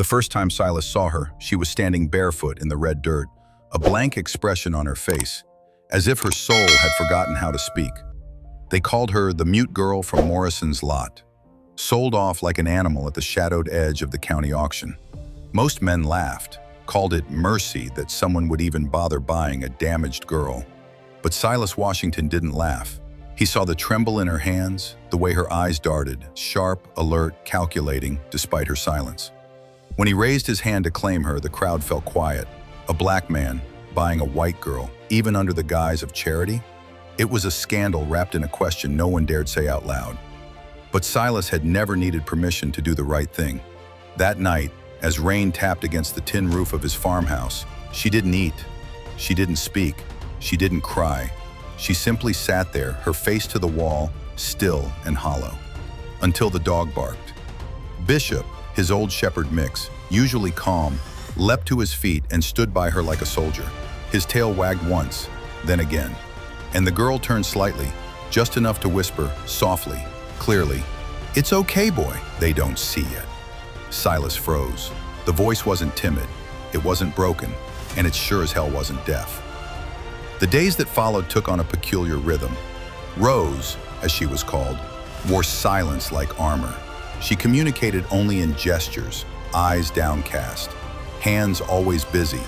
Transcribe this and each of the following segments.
The first time Silas saw her, she was standing barefoot in the red dirt, a blank expression on her face, as if her soul had forgotten how to speak. They called her the mute girl from Morrison's lot, sold off like an animal at the shadowed edge of the county auction. Most men laughed, called it mercy that someone would even bother buying a damaged girl. But Silas Washington didn't laugh. He saw the tremble in her hands, the way her eyes darted, sharp, alert, calculating, despite her silence. When he raised his hand to claim her, the crowd fell quiet. A black man buying a white girl, even under the guise of charity? It was a scandal wrapped in a question no one dared say out loud. But Silas had never needed permission to do the right thing. That night, as rain tapped against the tin roof of his farmhouse, she didn't eat, she didn't speak, she didn't cry. She simply sat there, her face to the wall, still and hollow, until the dog barked. Bishop, his old shepherd mix, usually calm, leapt to his feet and stood by her like a soldier. His tail wagged once, then again, and the girl turned slightly, just enough to whisper, softly, clearly, "It's okay, boy, they don't see yet." Silas froze. The voice wasn't timid, it wasn't broken, and it sure as hell wasn't deaf. The days that followed took on a peculiar rhythm. Rose, as she was called, wore silence like armor. She communicated only in gestures, eyes downcast, hands always busy,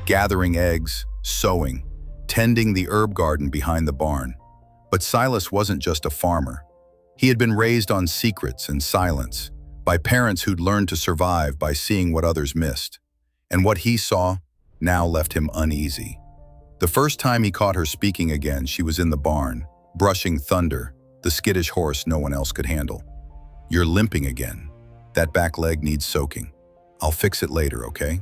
gathering eggs, sowing, tending the herb garden behind the barn. But Silas wasn't just a farmer. He had been raised on secrets and silence, by parents who'd learned to survive by seeing what others missed. And what he saw now left him uneasy. The first time he caught her speaking again, she was in the barn, brushing Thunder, the skittish horse no one else could handle. "You're limping again. That back leg needs soaking. I'll fix it later, okay?"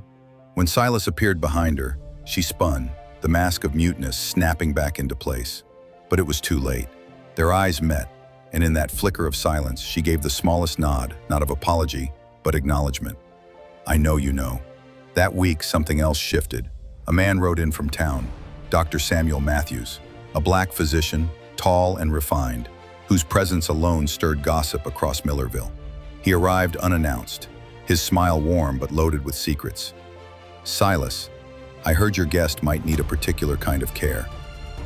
When Silas appeared behind her, she spun, the mask of muteness snapping back into place. But it was too late. Their eyes met, and in that flicker of silence, she gave the smallest nod, not of apology, but acknowledgement. "I know you know." That week, something else shifted. A man rode in from town, Dr. Samuel Matthews, a black physician, tall and refined, whose presence alone stirred gossip across Millerville. He arrived unannounced, his smile warm but loaded with secrets. "Silas, I heard your guest might need a particular kind of care."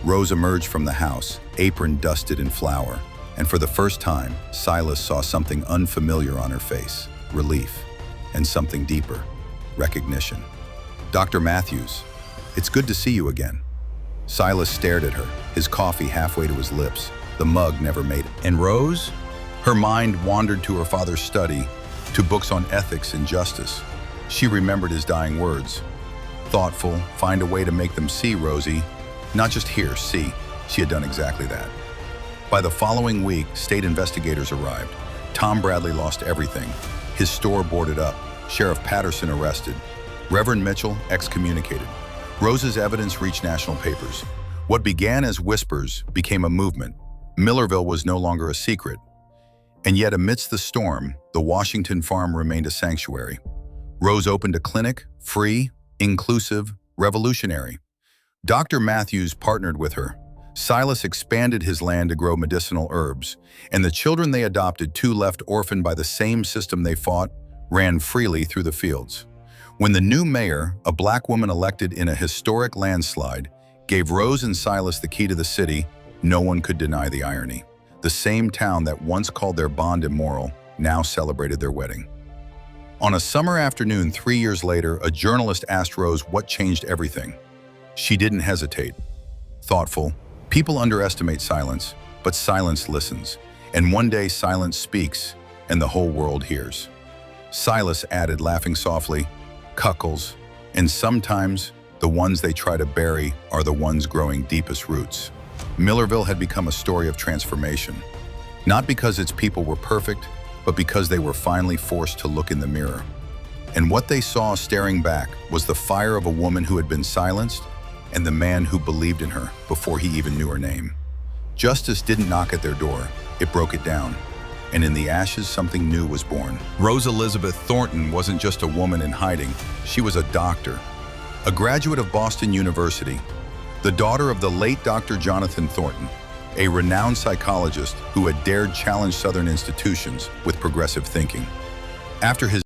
Rose emerged from the house, apron dusted in flour, and for the first time, Silas saw something unfamiliar on her face, relief, and something deeper, recognition. "Dr. Matthews, it's good to see you again." Silas stared at her, his coffee halfway to his lips. The mug never made it. And Rose? Her mind wandered to her father's study, to books on ethics and justice. She remembered his dying words. "Thoughtful, find a way to make them see, Rosie. Not just hear, see." She had done exactly that. By the following week, state investigators arrived. Tom Bradley lost everything. His store boarded up. Sheriff Patterson arrested. Reverend Mitchell excommunicated. Rose's evidence reached national papers. What began as whispers became a movement. Millerville was no longer a secret. And yet amidst the storm, the Washington farm remained a sanctuary. Rose opened a clinic, free, inclusive, revolutionary. Dr. Matthews partnered with her. Silas expanded his land to grow medicinal herbs, and the children they adopted, too left orphaned by the same system they fought, ran freely through the fields. When the new mayor, a black woman elected in a historic landslide, gave Rose and Silas the key to the city, no one could deny the irony. The same town that once called their bond immoral now celebrated their wedding. On a summer afternoon 3 years later, a journalist asked Rose what changed everything. She didn't hesitate. Thoughtful, people underestimate silence, but silence listens. And one day silence speaks, and the whole world hears. Silas added, laughing softly, "Cuckolds, and sometimes the ones they try to bury are the ones growing deepest roots." Millerville had become a story of transformation, not because its people were perfect, but because they were finally forced to look in the mirror. And what they saw staring back was the fire of a woman who had been silenced and the man who believed in her before he even knew her name. Justice didn't knock at their door, it broke it down. And in the ashes, something new was born. Rose Elizabeth Thornton wasn't just a woman in hiding, she was a doctor. A graduate of Boston University, the daughter of the late Dr. Jonathan Thornton, a renowned psychologist who had dared challenge Southern institutions with progressive thinking. After his